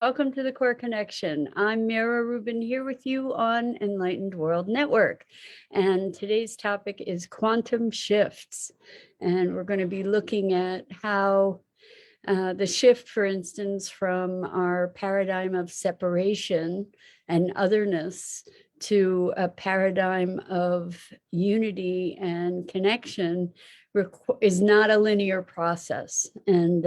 Welcome to the Core Connection. I'm Mira Rubin here with you on Enlightened World Network. And today's topic is quantum shifts. And we're going to be looking at how the shift, for instance, from our paradigm of separation and otherness to a paradigm of unity and connection is not a linear process. And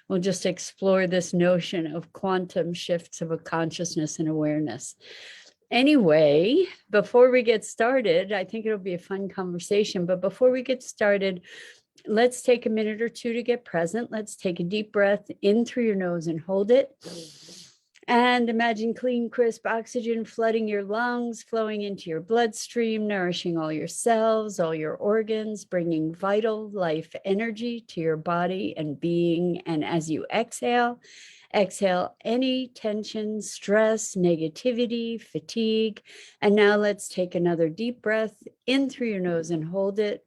we'll just explore this notion of quantum shifts of a consciousness and awareness. Anyway, before we get started, I think it'll be a fun conversation, but before we get started, let's take a minute or two to get present. Let's take a deep breath in through your nose and hold it. And imagine clean, crisp oxygen flooding your lungs, flowing into your bloodstream, nourishing all your cells, all your organs, bringing vital life energy to your body and being. And as you exhale any tension, stress, negativity, fatigue. And now let's take another deep breath in through your nose and hold it.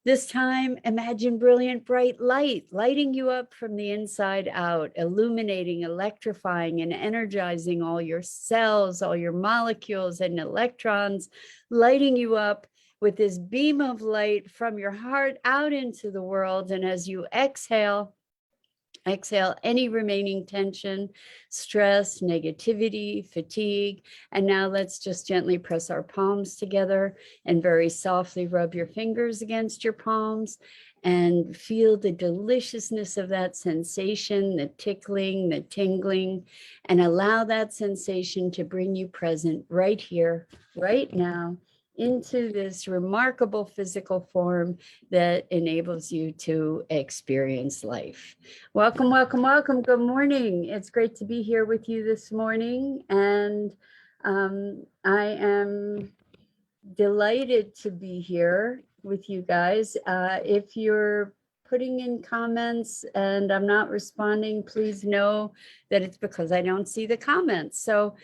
This time, imagine brilliant, bright light, lighting you up from the inside out, illuminating, electrifying, and energizing all your cells, all your molecules and electrons, lighting you up with this beam of light from your heart out into the world. And as you exhale any remaining tension, stress, negativity, fatigue. And now let's just gently press our palms together and very softly rub your fingers against your palms and feel the deliciousness of that sensation, the tickling, the tingling, and allow that sensation to bring you present right here, right now, into this remarkable physical form that enables you to experience life. Welcome, welcome, welcome. Good morning. It's great to be here with you this morning. And I am delighted to be here with you guys. If you're putting in comments and I'm not responding, please know that it's because I don't see the comments. So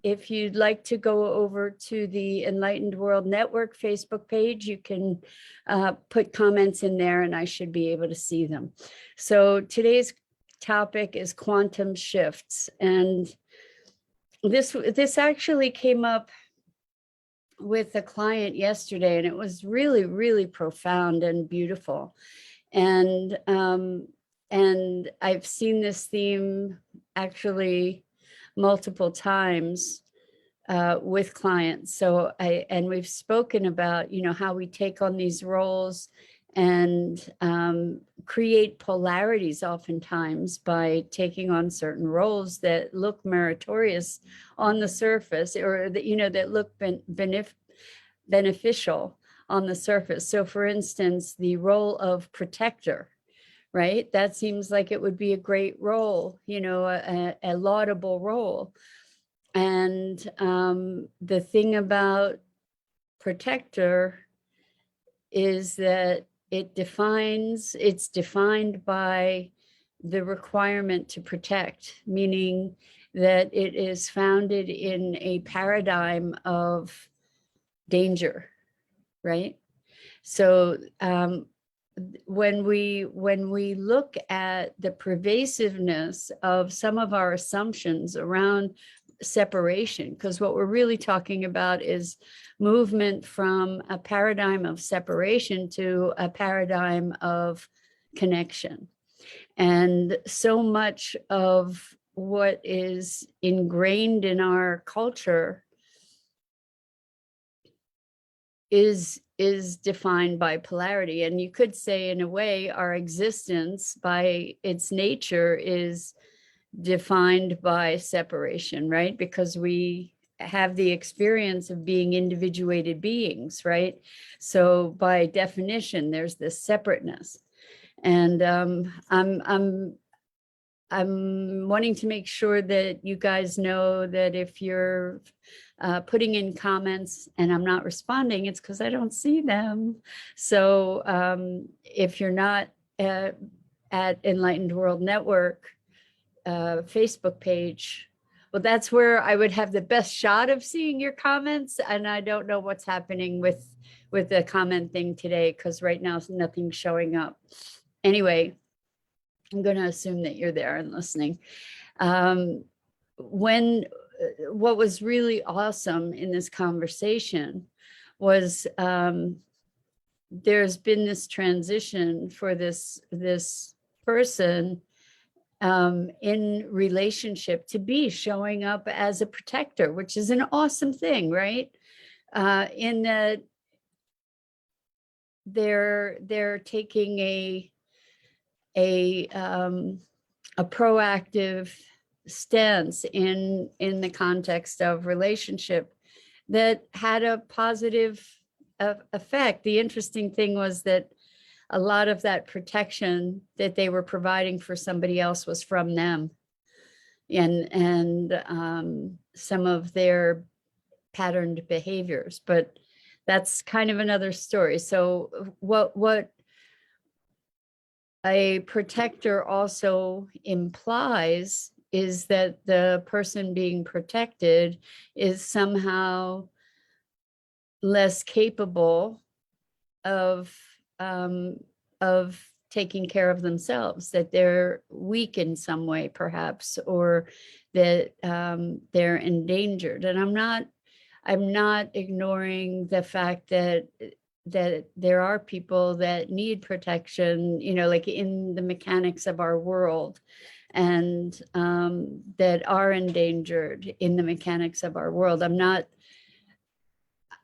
if you'd like to go over to the Enlightened World Network Facebook page, you can put comments in there and I should be able to see them. So today's topic is quantum shifts. And this actually came up with a client yesterday, and it was really, really profound and beautiful. And I've seen this theme actually multiple times with clients. So we've spoken about, how we take on these roles and create polarities oftentimes by taking on certain roles that look meritorious on the surface, or that look beneficial on the surface. So for instance, the role of protector, right? That seems like it would be a great role, a laudable role. And the thing about protector is that it's defined by the requirement to protect, meaning that it is founded in a paradigm of danger, right? So when we look at the pervasiveness of some of our assumptions around separation, because what we're really talking about is movement from a paradigm of separation to a paradigm of connection. And so much of what is ingrained in our culture is defined by polarity. And you could say, in a way, our existence by its nature is defined by separation, right? Because we have the experience of being individuated beings, right? So by definition, there's this separateness. And I'm wanting to make sure that you guys know that if you're putting in comments and I'm not responding, it's because I don't see them. So if you're not at Enlightened World Network Facebook page, well, that's where I would have the best shot of seeing your comments. And I don't know what's happening with the comment thing today, because right now nothing's showing up. Anyway, I'm going to assume that you're there and listening. When what was really awesome in this conversation was there's been this transition for this person in relationship to be showing up as a protector, which is an awesome thing, right? In that they're taking a proactive stance in the context of relationship that had a positive effect. The interesting thing was that a lot of that protection that they were providing for somebody else was from them, and some of their patterned behaviors. But that's kind of another story. So what a protector also implies is that the person being protected is somehow less capable of taking care of themselves, that they're weak in some way, perhaps, or that they're endangered. And I'm not ignoring the fact that there are people that need protection, you know, like in the mechanics of our world, and that are endangered in the mechanics of our world.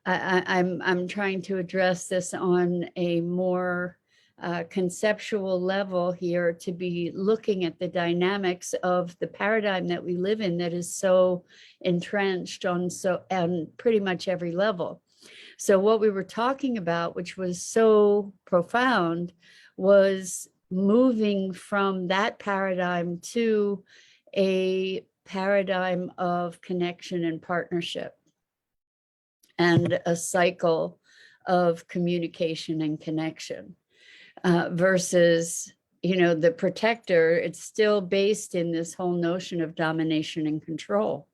I'm trying to address this on a more conceptual level here, to be looking at the dynamics of the paradigm that we live in that is so entrenched on pretty much every level. So what we were talking about, which was so profound, was moving from that paradigm to a paradigm of connection and partnership, and a cycle of communication and connection, versus, you know, the protector. It's still based in this whole notion of domination and control,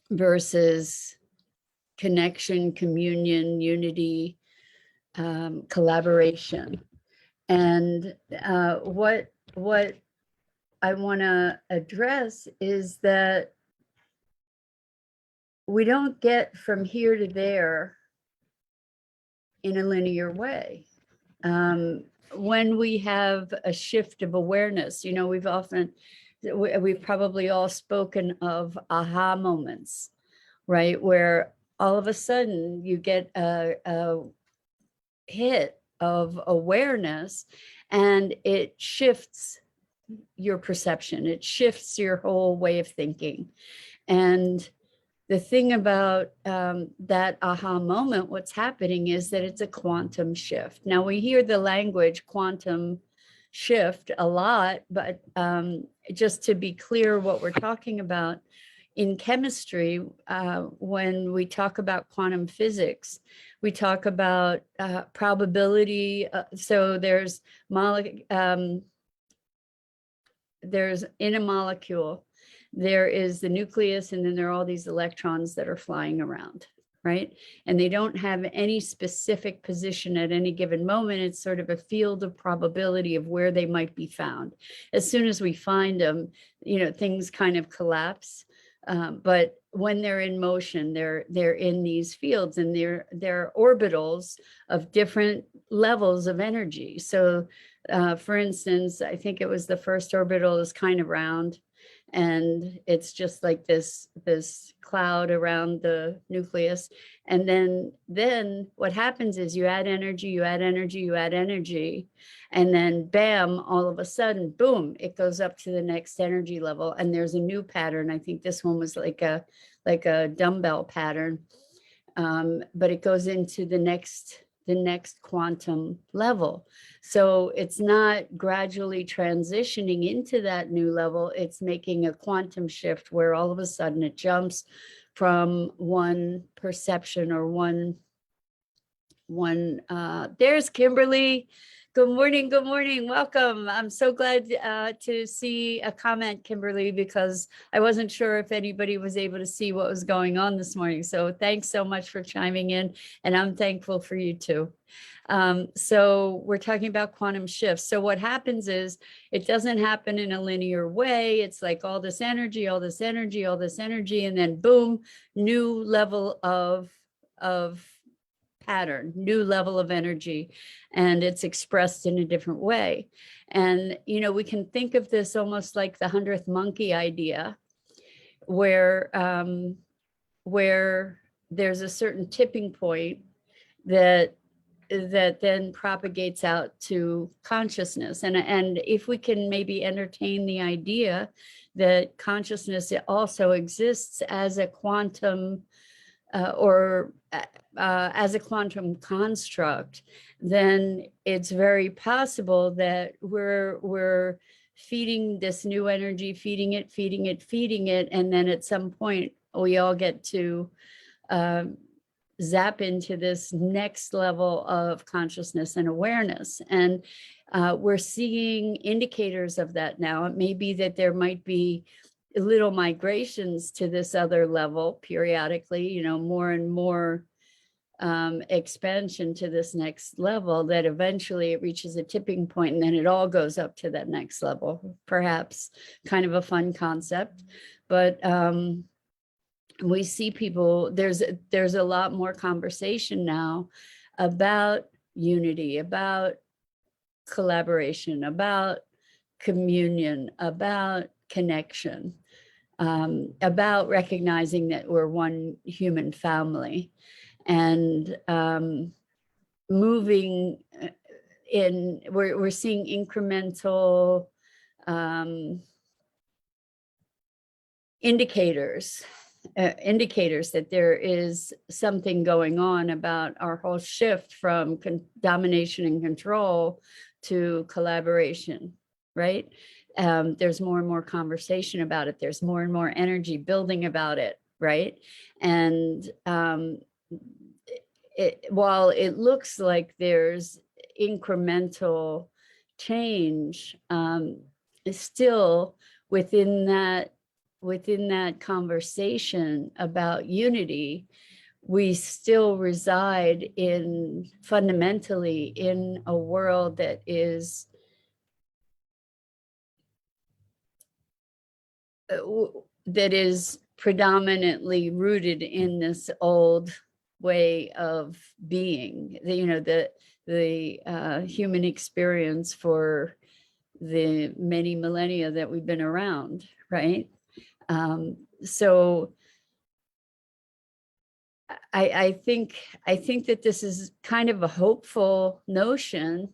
versus connection, communion, unity, collaboration. And what I want to address is that we don't get from here to there in a linear way. When we have a shift of awareness, you know, we've probably all spoken of aha moments, right? Where all of a sudden you get a hit of awareness, and it shifts your perception. It shifts your whole way of thinking. And the thing about that aha moment, what's happening is that it's a quantum shift. Now, we hear the language quantum shift a lot, but just to be clear what we're talking about, in chemistry, when we talk about quantum physics, we talk about probability. So there's in a molecule, there is the nucleus, and then there are all these electrons that are flying around, right? And they don't have any specific position at any given moment. It's sort of a field of probability of where they might be found. As soon as we find them, you know, things kind of collapse. But when they're in motion, they're in these fields, and they're orbitals of different levels of energy. So for instance, I think it was the first orbital is kind of round, and it's just like this cloud around the nucleus. And then what happens is you add energy, you add energy, you add energy, and then bam, all of a sudden, boom, it goes up to the next energy level, and there's a new pattern. I think this one was like a dumbbell pattern, but it goes into the next quantum level. So it's not gradually transitioning into that new level. It's making a quantum shift where all of a sudden it jumps from one perception or one there's Kimberly. Good morning. Good morning. Welcome. I'm so glad to see a comment, Kimberly, because I wasn't sure if anybody was able to see what was going on this morning. So thanks so much for chiming in, and I'm thankful for you too. So we're talking about quantum shifts. So what happens is it doesn't happen in a linear way. It's like all this energy, all this energy, all this energy, and then boom, new level of pattern, new level of energy, and it's expressed in a different way. And, you know, we can think of this almost like the 100th monkey idea, where there's a certain tipping point that then propagates out to consciousness. And if we can maybe entertain the idea that consciousness also exists as a quantum as a quantum construct, then it's very possible that we're feeding this new energy, feeding it, and then at some point we all get to zap into this next level of consciousness and awareness. And we're seeing indicators of that now. It may be that there might be little migrations to this other level periodically, you know, more and more expansion to this next level, that eventually it reaches a tipping point and then it all goes up to that next level. Perhaps kind of a fun concept, but we see people, there's a lot more conversation now about unity, about collaboration, about communion, about connection, about recognizing that we're one human family, and moving in, we're seeing incremental indicators that there is something going on about our whole shift from domination and control to collaboration, right? There's more and more conversation about it. There's more and more energy building about it, right? And while it looks like there's incremental change, still within that conversation about unity, we still reside fundamentally in a world that is predominantly rooted in this old way of being. You know, the human experience for the many millennia that we've been around, right? So I think that this is kind of a hopeful notion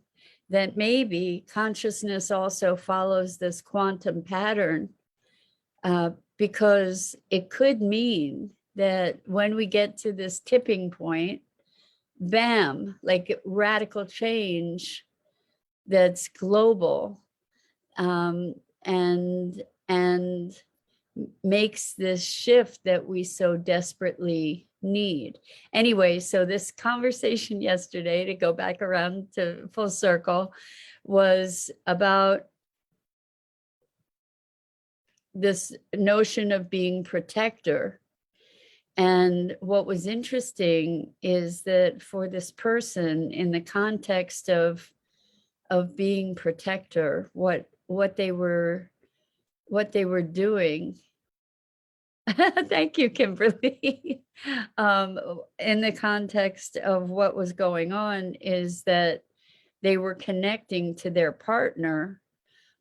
that maybe consciousness also follows this quantum pattern, because it could mean that when we get to this tipping point, bam, like radical change that's global, and makes this shift that we so desperately need. Anyway, so this conversation yesterday, to go back around to full circle, was about this notion of being protector. And what was interesting is that for this person, in the context of being protector, what they were doing. Thank you, Kimberly. In the context of what was going on is that they were connecting to their partner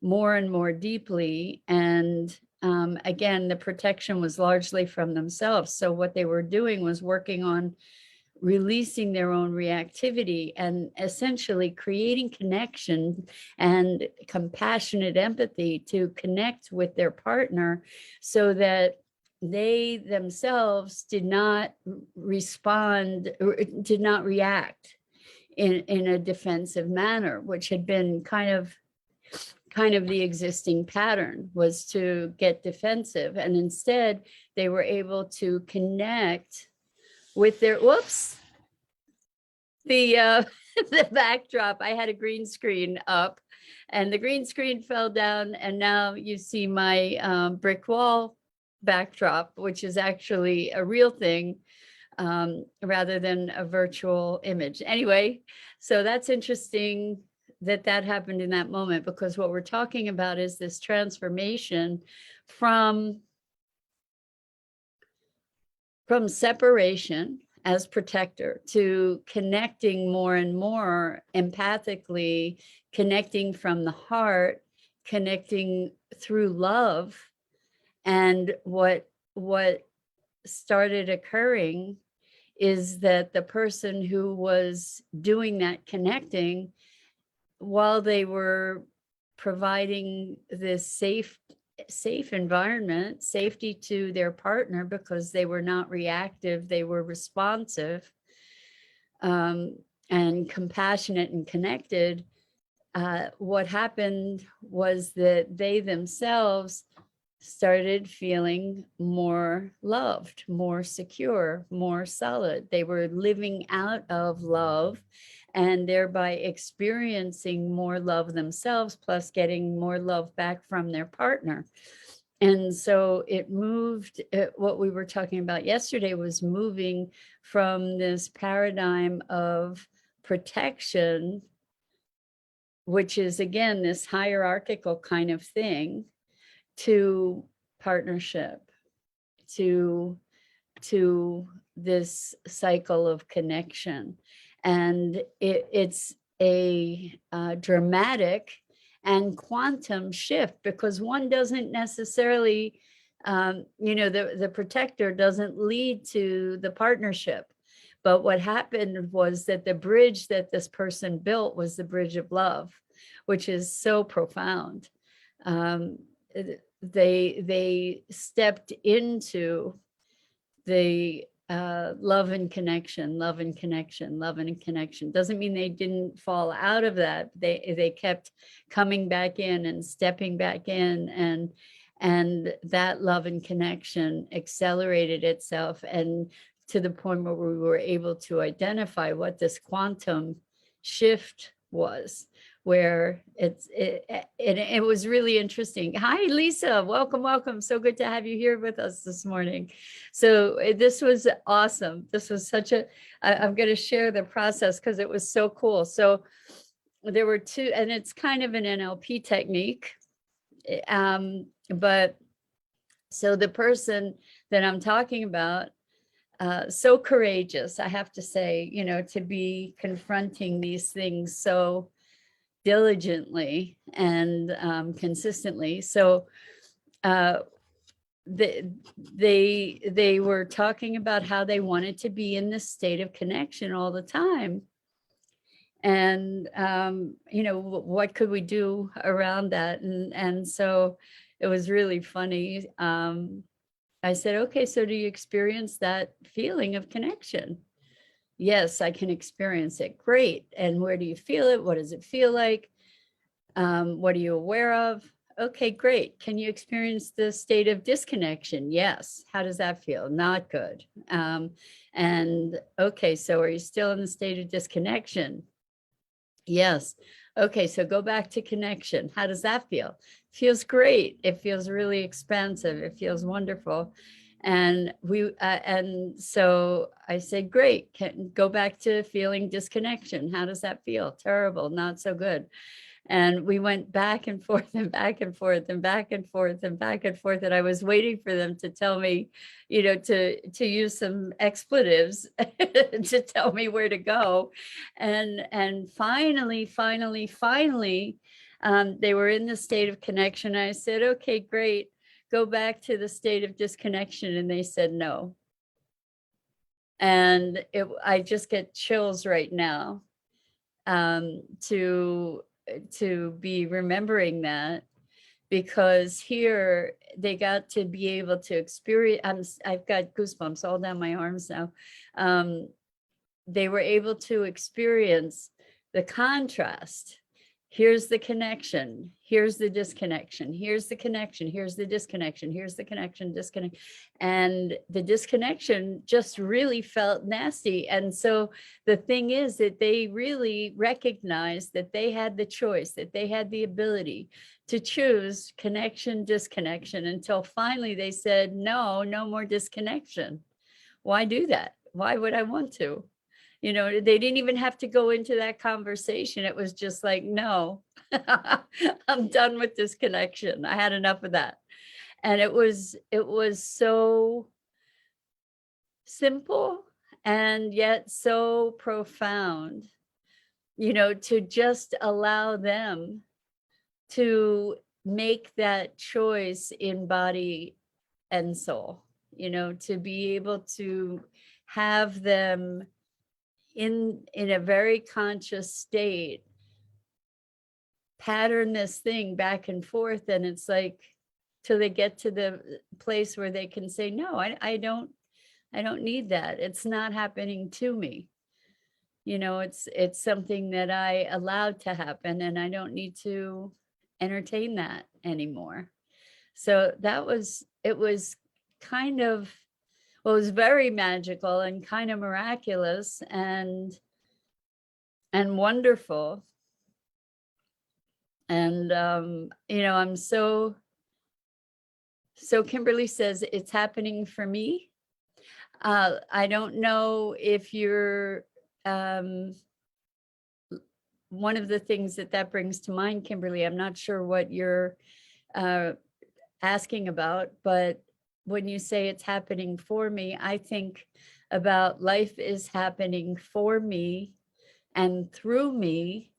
more and more deeply. And again, the protection was largely from themselves. So what they were doing was working on releasing their own reactivity and essentially creating connection and compassionate empathy to connect with their partner, so that they themselves did not respond, or did not react in a defensive manner, which had been kind of the existing pattern, was to get defensive. And instead they were able to connect with their, the the backdrop. I had a green screen up and the green screen fell down. And now you see my brick wall backdrop, which is actually a real thing rather than a virtual image. Anyway, so that's interesting that that happened in that moment, because what we're talking about is this transformation from separation as protector to connecting more and more empathically, connecting from the heart, connecting through love. And what started occurring is that the person who was doing that connecting, while they were providing this safe environment, safety to their partner, because they were not reactive, they were responsive and compassionate and connected, what happened was that they themselves started feeling more loved, more secure, more solid. They were living out of love and thereby experiencing more love themselves, plus getting more love back from their partner. And so it moved, what we were talking about yesterday was moving from this paradigm of protection, which is again, this hierarchical kind of thing, to partnership, to this cycle of connection. And it's a dramatic and quantum shift, because one doesn't necessarily, the protector doesn't lead to the partnership. But what happened was that the bridge that this person built was the bridge of love, which is so profound. They stepped into the love and connection, love and connection, love and connection. Doesn't mean they didn't fall out of that. They kept coming back in and stepping back in, and that love and connection accelerated itself, and to the point where we were able to identify what this quantum shift was, where it was really interesting. Hi, Lisa, welcome. So good to have you here with us this morning. So this was awesome. This was I'm going to share the process because it was so cool. So there were two, and it's kind of an NLP technique. But so the person that I'm talking about, so courageous, I have to say, to be confronting these things so diligently and consistently. So they were talking about how they wanted to be in this state of connection all the time. And, what could we do around that? And so it was really funny. I said, okay, so do you experience that feeling of connection? Yes, I can experience it. Great. And where do you feel it? What does it feel like? What are you aware of? Okay, great. Can you experience the state of disconnection? Yes. How does that feel? Not good. And okay, so are you still in the state of disconnection? Yes. Okay, so go back to connection. How does that feel? Feels great. It feels really expansive. It feels wonderful. And so I said, great, can go back to feeling disconnection. How does that feel? Terrible, not so good. And we went back and forth and back and forth and back and forth and back and forth. And I was waiting for them to tell me, to use some expletives to tell me where to go. And finally, they were in the state of connection. I said, okay, great. Go back to the state of disconnection. And they said, no. And I just get chills right now to be remembering that, because here they got to be able to experience, I've got goosebumps all down my arms now. They were able to experience the contrast. here's the connection, here's the disconnection, here's the connection, here's the disconnection, here's the connection, disconnect. And the disconnection just really felt nasty. And so the thing is that they really recognized that they had the choice, that they had the ability to choose connection, disconnection, until finally they said, no, no more disconnection. Why do that? Why would I want to? You know, they didn't even have to go into that conversation. It was just like, no, I'm done with this connection. I had enough of that. And it was so simple and yet so profound, you know, to just allow them to make that choice in body and soul, you know, to be able to have them in a very conscious state pattern this thing back and forth. And it's like, till they get to the place where they can say, no, I don't need that. It's not happening to me. You know, it's something that I allowed to happen, and I don't need to entertain that anymore. So that was, it was kind of, well, it was very magical and kind of miraculous and wonderful. And you know, I'm so Kimberly says it's happening for me. I don't know if you're one of the things that brings to mind, Kimberly, I'm not sure what you're asking about, but when you say it's happening for me, I think about life is happening for me and through me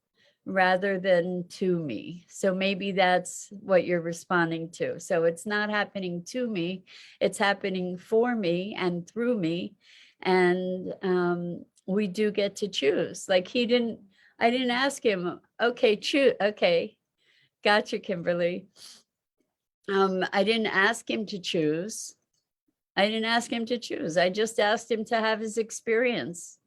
rather than to me. So maybe that's what you're responding to. So it's not happening to me, it's happening for me and through me. And we do get to choose. Like I didn't ask him, okay, choose. Okay, gotcha, Kimberly. I didn't ask him to choose. I didn't ask him to choose. I just asked him to have his experience.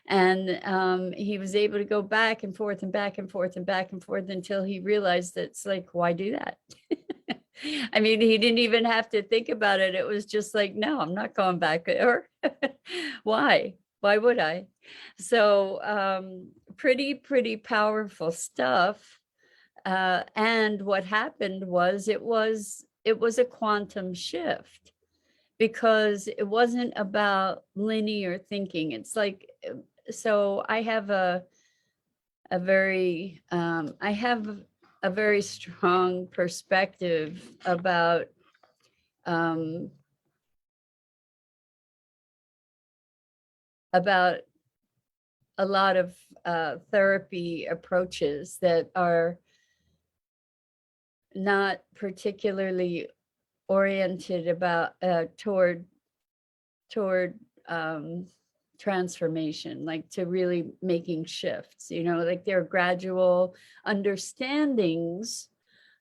And he was able to go back and forth and back and forth and back and forth until he realized that it's like, why do that? I mean, he didn't even have to think about it. It was just like, no, I'm not going back there. Why? Why would I? So pretty powerful stuff. And what happened was it was a quantum shift, because it wasn't about linear thinking. It's like, so I have a very strong perspective about a lot of therapy approaches that are not particularly oriented about toward transformation, like to really making shifts, you know, like they're gradual understandings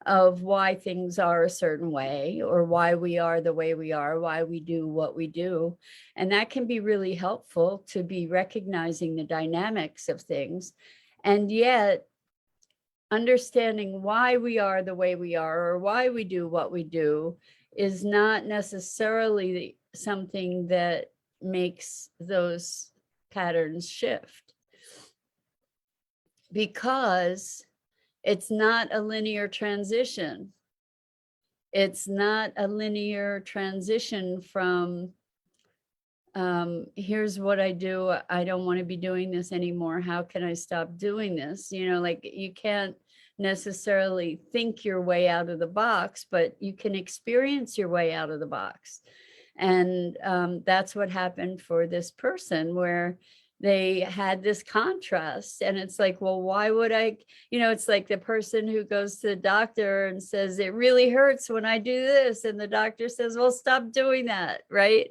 of why things are a certain way, or why we are the way we are, why we do what we do. And that can be really helpful to be recognizing the dynamics of things. And yet understanding why we are the way we are, or why we do what we do, is not necessarily something that makes those patterns shift, because it's not a linear transition. It's not a linear transition from here's what I do, I don't want to be doing this anymore, how can I stop doing this? You know, like you can't necessarily think your way out of the box, but you can experience your way out of the box. And that's what happened for this person, where they had this contrast. And it's like, well, why would I, you know, it's like the person who goes to the doctor and says, it really hurts when I do this. And the doctor says, well, stop doing that, right?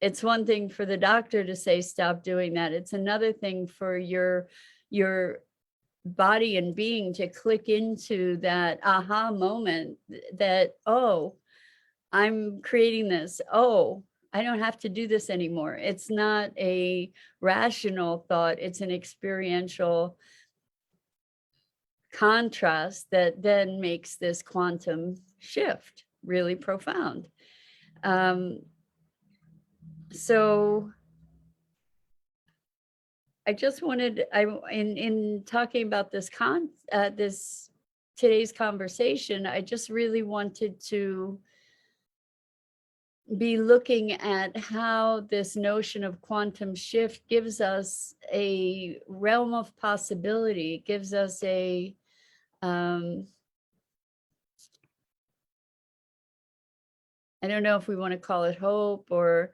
It's one thing for the doctor to say, stop doing that. It's another thing for your body and being to click into that aha moment that, oh, I'm creating this. Oh, I don't have to do this anymore. It's not a rational thought. It's an experiential contrast that then makes this quantum shift really profound. So I just wanted, in talking about this today's conversation, I just really wanted to be looking at how this notion of quantum shift gives us a realm of possibility, gives us a I don't know if we want to call it hope, or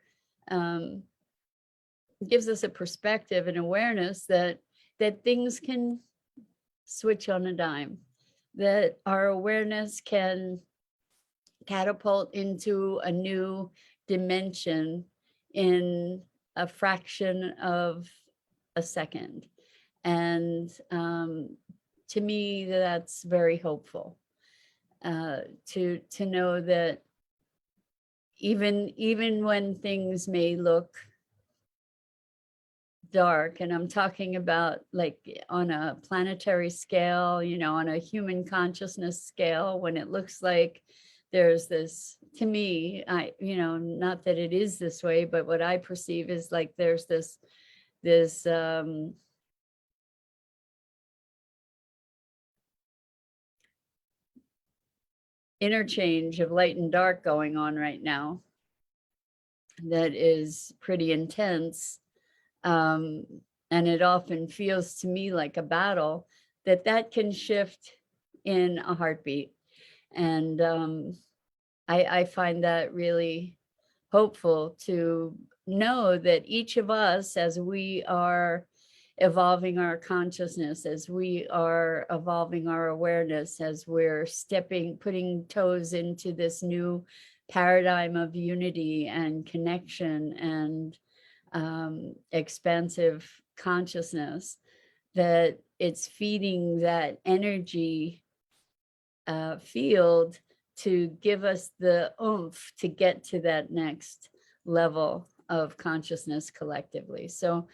gives us a perspective and awareness that things can switch on a dime, that our awareness can catapult into a new dimension in a fraction of a second. And to me, that's very hopeful, to know that even when things may look dark, and I'm talking about like on a planetary scale, you know, on a human consciousness scale, when it looks like there's this, to me, you know, not that it is this way, but what I perceive is like there's this interchange of light and dark going on right now that is pretty intense. And it often feels to me like a battle that can shift in a heartbeat. And I find that really hopeful, to know that each of us, as we are evolving our consciousness, as we are evolving our awareness, as we're putting toes into this new paradigm of unity and connection and expansive consciousness, that it's feeding that energy field to give us the oomph to get to that next level of consciousness collectively. So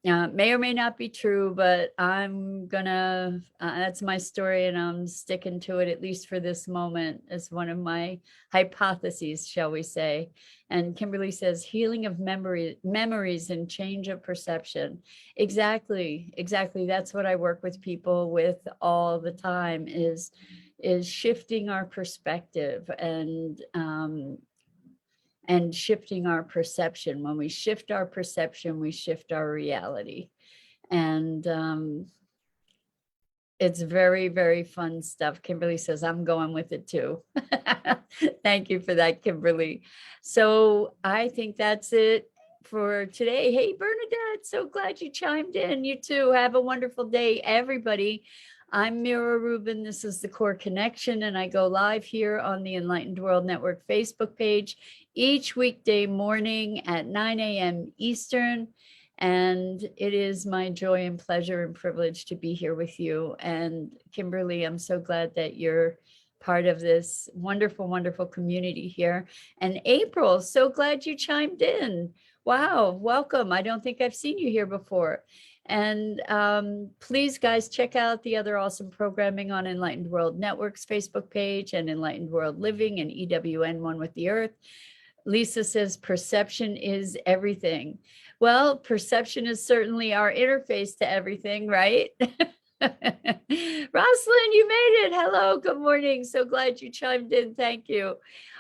may or may not be true, but I'm gonna, that's my story, and I'm sticking to it, at least for this moment, as one of my hypotheses, shall we say. And Kimberly says, healing of memories and change of perception. Exactly. That's what I work with people with all the time, is shifting our perspective and shifting our perception. When we shift our perception, we shift our reality. And it's very, very fun stuff. Kimberly says, I'm going with it too. Thank you for that, Kimberly. So I think that's it for today. Hey, Bernadette, so glad you chimed in. You too. Have a wonderful day, everybody. I'm Mira Rubin. This is the Core Connection, and I go live here on the Enlightened World Network Facebook page each weekday morning at 9 a.m. Eastern. And it is my joy and pleasure and privilege to be here with you. And Kimberly, I'm so glad that you're part of this wonderful, wonderful community here. And April, so glad you chimed in. Wow, welcome. I don't think I've seen you here before. And please, guys, check out the other awesome programming on Enlightened World Network's Facebook page, and Enlightened World Living, and EWN One with the Earth. Lisa says, perception is everything. Well, perception is certainly our interface to everything, right? Rosalind, you made it. Hello, good morning. So glad you chimed in. Thank you.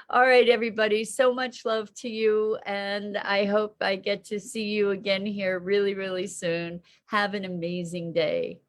All right, everybody. So much love to you. And I hope I get to see you again here really, really soon. Have an amazing day.